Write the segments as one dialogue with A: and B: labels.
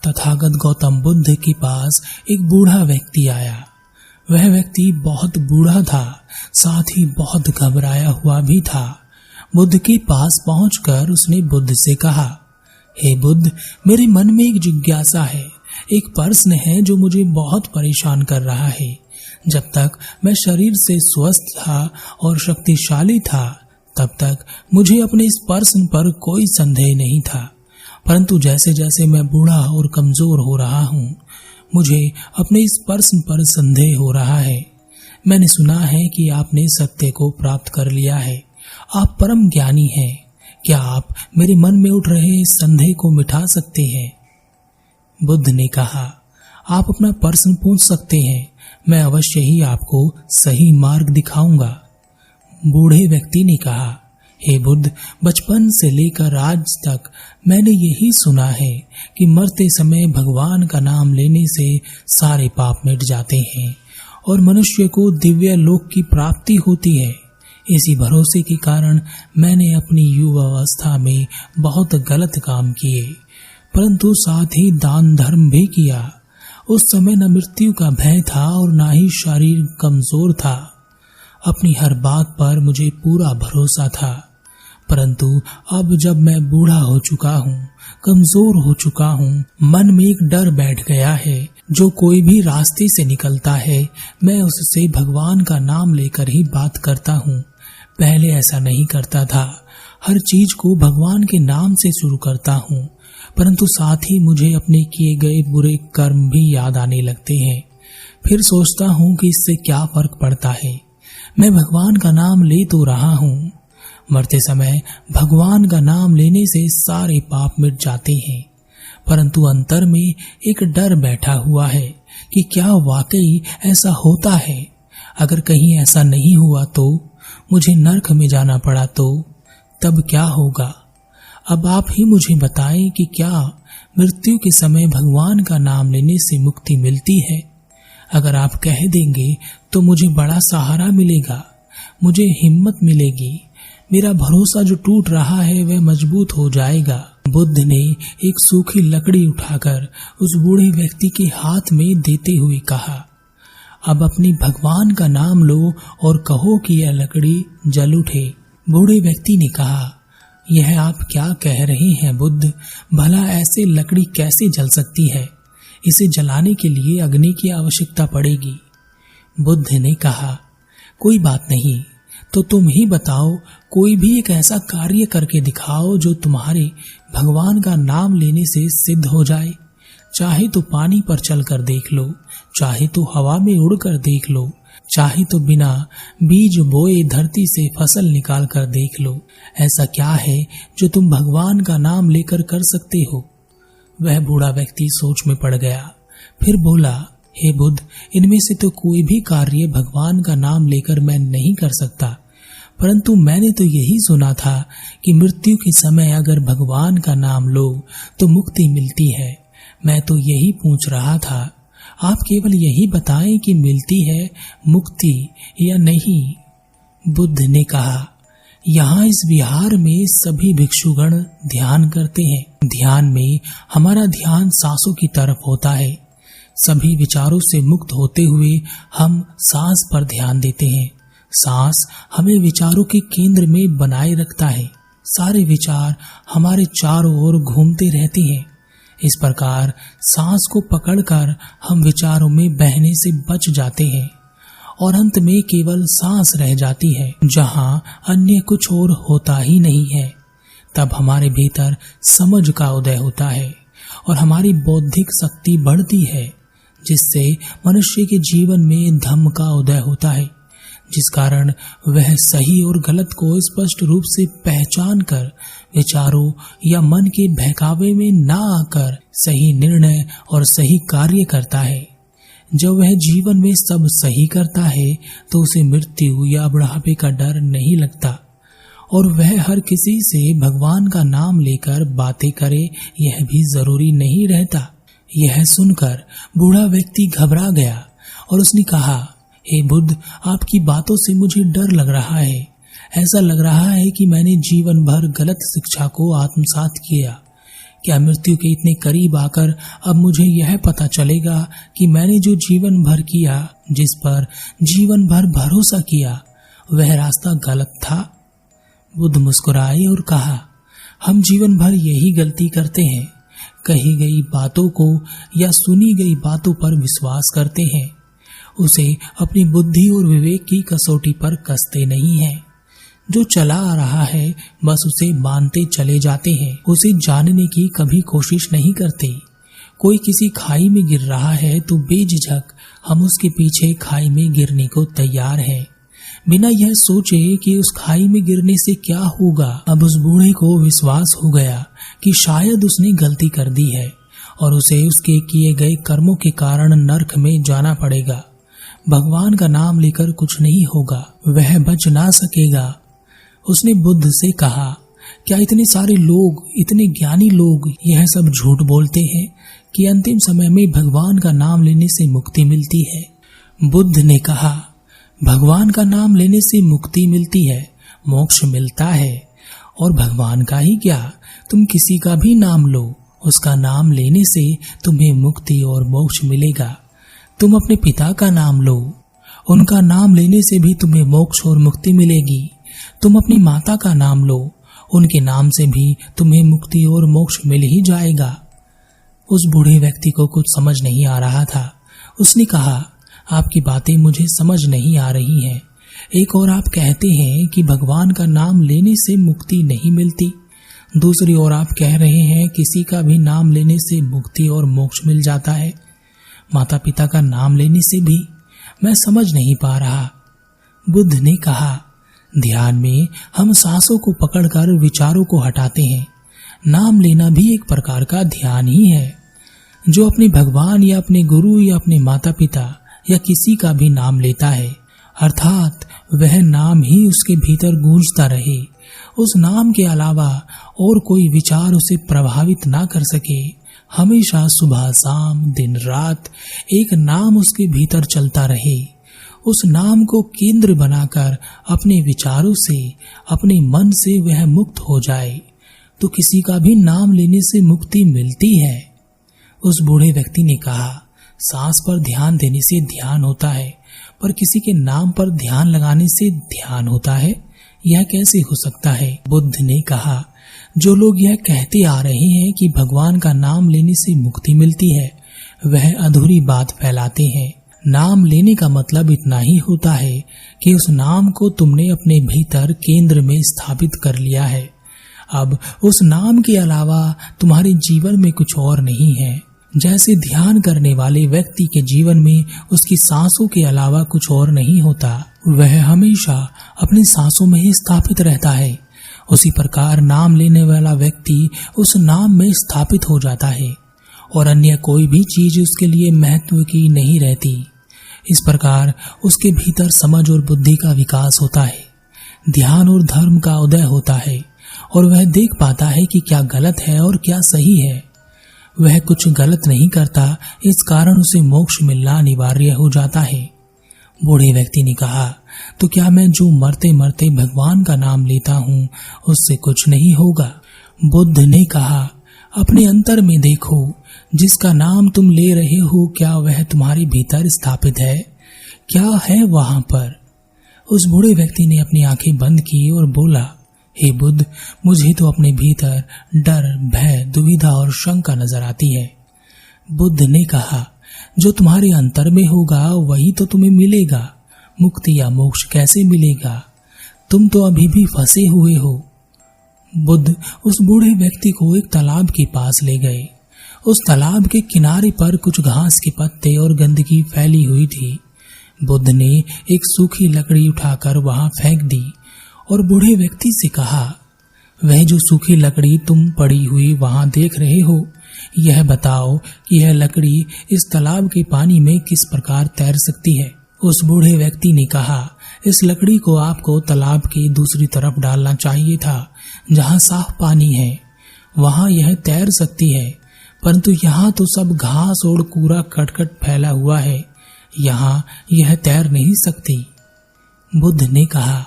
A: तथागत गौतम बुद्ध के पास एक बूढ़ा व्यक्ति आया। वह व्यक्ति बहुत बूढ़ा था, साथ ही बहुत घबराया हुआ भी था। बुद्ध के पास पहुंचकर उसने बुद्ध से कहा, हे बुद्ध, मेरे मन में एक जिज्ञासा है, एक प्रश्न है जो मुझे बहुत परेशान कर रहा है। जब तक मैं शरीर से स्वस्थ था और शक्तिशाली था, तब तक मुझे अपने इस प्रश्न पर कोई संदेह नहीं था, परंतु जैसे जैसे मैं बूढ़ा और कमजोर हो रहा हूँ, मुझे अपने इस प्रश्न पर संदेह हो रहा है। मैंने सुना है कि आपने सत्य को प्राप्त कर लिया है, आप परम ज्ञानी हैं। क्या आप मेरे मन में उठ रहे इस संदेह को मिटा सकते हैं? बुद्ध ने कहा, आप अपना प्रश्न पूछ सकते हैं, मैं अवश्य ही आपको सही मार्ग दिखाऊंगा। बूढ़े व्यक्ति ने कहा, हे बुद्ध, बचपन से लेकर आज तक मैंने यही सुना है कि मरते समय भगवान का नाम लेने से सारे पाप मिट जाते हैं और मनुष्य को दिव्य लोक की प्राप्ति होती है। इसी भरोसे के कारण मैंने अपनी युवावस्था में बहुत गलत काम किए, परंतु साथ ही दान धर्म भी किया। उस समय न मृत्यु का भय था और न ही शरीर कमजोर था। अपनी हर बात पर मुझे पूरा भरोसा था, परंतु अब जब मैं बूढ़ा हो चुका हूँ, कमजोर हो चुका हूँ, मन में एक डर बैठ गया है। जो कोई भी रास्ते से निकलता है, मैं उससे भगवान का नाम लेकर ही बात करता हूँ। पहले ऐसा नहीं करता था, हर चीज को भगवान के नाम से शुरू करता हूँ, परंतु साथ ही मुझे अपने किए गए बुरे कर्म भी याद आने लगते हैं। फिर सोचता हूँ कि इससे क्या फर्क पड़ता है, मैं भगवान का नाम ले तो रहा हूँ। मरते समय भगवान का नाम लेने से सारे पाप मिट जाते हैं, परंतु अंतर में एक डर बैठा हुआ है कि क्या वाकई ऐसा होता है। अगर कहीं ऐसा नहीं हुआ तो, मुझे नरक में जाना पड़ा तो तब क्या होगा? अब आप ही मुझे बताएं कि क्या मृत्यु के समय भगवान का नाम लेने से मुक्ति मिलती है? अगर आप कह देंगे तो मुझे बड़ा सहारा मिलेगा, मुझे हिम्मत मिलेगी, मेरा भरोसा जो टूट रहा है वह मजबूत हो जाएगा। बुद्ध ने एक सूखी लकड़ी उठाकर उस बूढ़े व्यक्ति के हाथ में देते हुए कहा, अब अपनी भगवान का नाम लो और कहो कि यह लकड़ी जल उठे। बूढ़े व्यक्ति ने कहा, यह आप क्या कह रहे हैं बुद्ध? भला ऐसे लकड़ी कैसे जल सकती है? इसे जलाने के लिए अग्नि की आवश्यकता पड़ेगी। बुद्ध ने कहा, कोई बात नहीं, तो तुम ही बताओ, कोई भी एक ऐसा कार्य करके दिखाओ जो तुम्हारे भगवान का नाम लेने से सिद्ध हो जाए। चाहे तो पानी पर चलकर देख लो, चाहे तो हवा में उड़कर देख लो, चाहे तो बिना बीज बोए धरती से फसल निकाल कर देख लो। ऐसा क्या है जो तुम भगवान का नाम लेकर कर सकते हो? वह बूढ़ा व्यक्ति सोच में पड़ गया। फिर बोला, हे बुद्ध, इनमें से तो कोई भी कार्य भगवान का नाम लेकर मैं नहीं कर सकता, परंतु मैंने तो यही सुना था कि मृत्यु के समय अगर भगवान का नाम लो तो मुक्ति मिलती है। मैं तो यही पूछ रहा था, आप केवल यही बताएं कि मिलती है मुक्ति या नहीं। बुद्ध ने कहा, यहाँ इस विहार में सभी भिक्षुगण ध्यान करते हैं। ध्यान में हमारा ध्यान सांसों की तरफ होता है। सभी विचारों से मुक्त होते हुए हम सांस पर ध्यान देते हैं। सांस हमें विचारों के केंद्र में बनाए रखता है। सारे विचार हमारे चारों ओर घूमते रहते हैं। इस प्रकार सांस को पकड़कर हम विचारों में बहने से बच जाते हैं और अंत में केवल सांस रह जाती है, जहां अन्य कुछ और होता ही नहीं है। तब हमारे भीतर समझ का उदय होता है और हमारी बौद्धिक शक्ति बढ़ती है, जिससे मनुष्य के जीवन में धम्म का उदय होता है, जिस कारण वह सही और गलत को स्पष्ट रूप से पहचान कर विचारों या मन के बहकावे में ना आकर सही निर्णय और सही कार्य करता है। जब वह जीवन में सब सही करता है तो उसे मृत्यु या बुढ़ापे का डर नहीं लगता और वह हर किसी से भगवान का नाम लेकर बातें करे यह भी जरूरी नहीं रहता। यह सुनकर बूढ़ा व्यक्ति घबरा गया और उसने कहा, हे बुद्ध, आपकी बातों से मुझे डर लग रहा है। ऐसा लग रहा है कि मैंने जीवन भर गलत शिक्षा को आत्मसात किया। क्या मृत्यु के इतने करीब आकर अब मुझे यह पता चलेगा कि मैंने जो जीवन भर किया, जिस पर जीवन भर भरोसा किया, वह रास्ता गलत था? बुद्ध मुस्कुराए और कहा, हम जीवन भर यही गलती करते हैं। कही गई बातों को या सुनी गई बातों पर विश्वास करते हैं, उसे अपनी बुद्धि और विवेक की कसौटी पर कसते नहीं हैं। जो चला आ रहा है बस उसे मानते चले जाते हैं, उसे जानने की कभी कोशिश नहीं करते। कोई किसी खाई में गिर रहा है तो बेझिझक हम उसके पीछे खाई में गिरने को तैयार हैं, बिना यह सोचे कि उस खाई में गिरने से क्या होगा। अब उस बूढ़े को विश्वास हो गया कि शायद उसने गलती कर दी है और उसे उसके किए गए कर्मों के कारण नरक में जाना पड़ेगा। भगवान का नाम लेकर कुछ नहीं होगा, वह बच ना सकेगा। उसने बुद्ध से कहा, क्या इतने सारे लोग, इतने ज्ञानी लोग यह सब झूठ बोलते हैं कि अंतिम समय में भगवान का नाम लेने से मुक्ति मिलती है? बुद्ध ने कहा, भगवान का नाम लेने से मुक्ति मिलती है, मोक्ष मिलता है। और भगवान का ही क्या, तुम किसी का भी नाम लो, उसका नाम लेने से तुम्हें मुक्ति और मोक्ष मिलेगा। तुम अपने पिता का नाम लो, उनका नाम लेने से भी तुम्हें मोक्ष और मुक्ति मिलेगी। तुम अपनी माता का नाम लो, उनके नाम से भी तुम्हें मुक्ति और मोक्ष मिल ही जाएगा। उस बूढ़े व्यक्ति को कुछ समझ नहीं आ रहा था। उसने कहा, आपकी बातें मुझे समझ नहीं आ रही हैं। एक और आप कहते हैं कि भगवान का नाम लेने से मुक्ति नहीं मिलती, दूसरी ओर आप कह रहे हैं किसी का भी नाम लेने से मुक्ति और मोक्ष मिल जाता है। माता पिता का नाम लेने से भी? मैं समझ नहीं पा रहा। बुद्ध ने कहा, ध्यान में हम सांसों को पकड़कर विचारों को हटाते हैं। नाम लेना भी एक प्रकार का ध्यान ही है। जो अपने भगवान या अपने गुरु या अपने माता पिता या किसी का भी नाम लेता है, अर्थात वह नाम ही उसके भीतर गूंजता रहे, उस नाम के अलावा और कोई विचार उसे प्रभावित ना कर सके, हमेशा सुबह शाम दिन रात एक नाम उसके भीतर चलता रहे, उस नाम को केंद्र बनाकर अपने विचारों से, अपने मन से वह मुक्त हो जाए, तो किसी का भी नाम लेने से मुक्ति मिलती है। उस बूढ़े व्यक्ति ने कहा, सांस पर ध्यान देने से ध्यान होता है, पर किसी के नाम पर ध्यान लगाने से ध्यान होता है, यह कैसे हो सकता है? बुद्ध ने कहा, जो लोग यह कहते आ रहे हैं कि भगवान का नाम लेने से मुक्ति मिलती है, वह अधूरी बात फैलाते हैं। नाम लेने का मतलब इतना ही होता है कि उस नाम को तुमने अपने भीतर केंद्र में स्थापित कर लिया है। अब उस नाम के अलावा तुम्हारे जीवन में कुछ और नहीं है। जैसे ध्यान करने वाले व्यक्ति के जीवन में उसकी सांसों के अलावा कुछ और नहीं होता, वह हमेशा अपनी सांसों में ही स्थापित रहता है, उसी प्रकार नाम लेने वाला व्यक्ति उस नाम में स्थापित हो जाता है और अन्य कोई भी चीज उसके लिए महत्व की नहीं रहती। इस प्रकार उसके भीतर समझ और बुद्धि का विकास होता है, ध्यान और धर्म का उदय होता है और वह देख पाता है कि क्या गलत है और क्या सही है। वह कुछ गलत नहीं करता, इस कारण उसे मोक्ष मिलना अनिवार्य हो जाता है। बूढ़े व्यक्ति ने कहा, तो क्या मैं जो मरते मरते भगवान का नाम लेता हूँ उससे कुछ नहीं होगा? बुद्ध ने कहा, अपने अंतर में देखो, जिसका नाम तुम ले रहे हो क्या वह तुम्हारे भीतर स्थापित है? क्या है वहां पर? उस बूढ़े व्यक्ति ने अपनी आंखें बंद की और बोला, हे बुद्ध, मुझे तो अपने भीतर डर, भय, दुविधा और शंका नजर आती है। बुद्ध ने कहा, जो तुम्हारे अंतर में होगा वही तो तुम्हें मिलेगा। मुक्ति या मोक्ष कैसे मिलेगा? तुम तो अभी भी फंसे हुए हो। बुद्ध उस बूढ़े व्यक्ति को एक तालाब के पास ले गए। उस तालाब के किनारे पर कुछ घास के पत्ते और गंदगी फैली हुई थी। बुद्ध ने एक सूखी लकड़ी उठाकर वहां फेंक दी और बूढ़े व्यक्ति से कहा, वह जो सूखी लकड़ी तुम पड़ी हुई वहां देख रहे हो, यह बताओ कि यह लकड़ी इस तालाब के पानी में किस प्रकार तैर सकती है? उस बूढ़े व्यक्ति ने कहा, इस लकड़ी को आपको तालाब के दूसरी तरफ डालना चाहिए था, जहां साफ पानी है, वहां यह तैर सकती है, परंतु यहाँ तो सब घास और कूड़ा कटकट फैला हुआ है, यहाँ यह तैर नहीं सकती। बुद्ध ने कहा,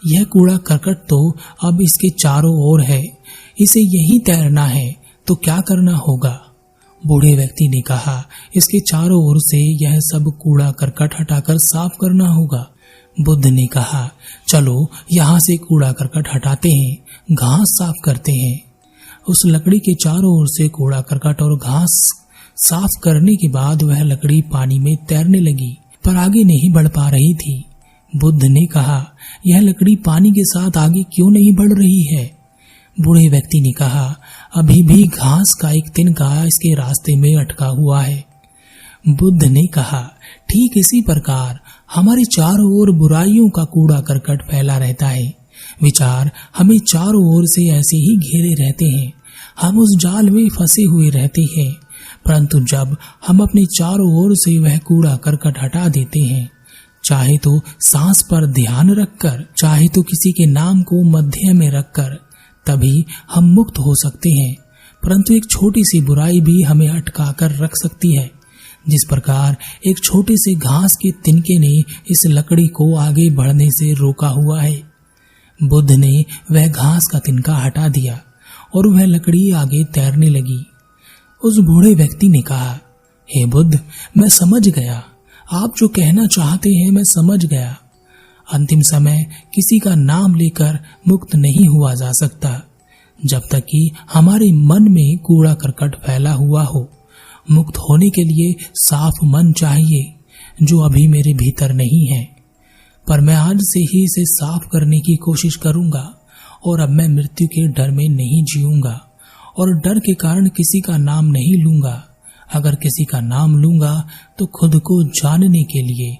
A: यह कूड़ा करकट तो अब इसके चारों ओर है, इसे यहीं तैरना है, तो क्या करना होगा? बूढ़े व्यक्ति ने कहा, इसके चारों ओर से यह सब कूड़ा करकट हटाकर साफ करना होगा। बुद्ध ने कहा, चलो यहाँ से कूड़ा करकट हटाते हैं, घास साफ करते हैं। उस लकड़ी के चारों ओर से कूड़ा करकट और घास साफ करने के बाद वह लकड़ी पानी में तैरने लगी, पर आगे नहीं बढ़ पा रही थी। बुद्ध ने कहा, यह लकड़ी पानी के साथ आगे क्यों नहीं बढ़ रही है? बूढ़े व्यक्ति ने कहा, अभी भी घास का एक तिनका इसके रास्ते में अटका हुआ है। बुद्ध ने कहा, ठीक इसी प्रकार हमारे चारों ओर बुराइयों का कूड़ा करकट फैला रहता है। विचार हमें चारों ओर से ऐसे ही घेरे रहते हैं। हम उस जाल में फंसे हुए रहते हैं, परंतु जब हम अपने चारों ओर से वह कूड़ा करकट हटा देते हैं, चाहे तो सांस पर ध्यान रखकर, चाहे तो किसी के नाम को मध्य में रखकर, तभी हम मुक्त हो सकते हैं। परंतु एक छोटी सी बुराई भी हमें अटका कर रख सकती है। जिस प्रकार एक छोटे से घास के तिनके ने इस लकड़ी को आगे बढ़ने से रोका हुआ है। बुद्ध ने वह घास का तिनका हटा दिया और वह लकड़ी आगे तैरने लगी। उस बूढ़े व्यक्ति ने कहा, हे बुद्ध, मैं समझ गया, आप जो कहना चाहते हैं मैं समझ गया। अंतिम समय किसी का नाम लेकर मुक्त नहीं हुआ जा सकता, जब तक कि हमारे मन में कूड़ा करकट फैला हुआ हो। मुक्त होने के लिए साफ मन चाहिए, जो अभी मेरे भीतर नहीं है, पर मैं आज से ही इसे साफ करने की कोशिश करूंगा। और अब मैं मृत्यु के डर में नहीं जीऊंगा और डर के कारण किसी का नाम नहीं लूंगा। अगर किसी का नाम लूंगा तो खुद को जानने के लिए।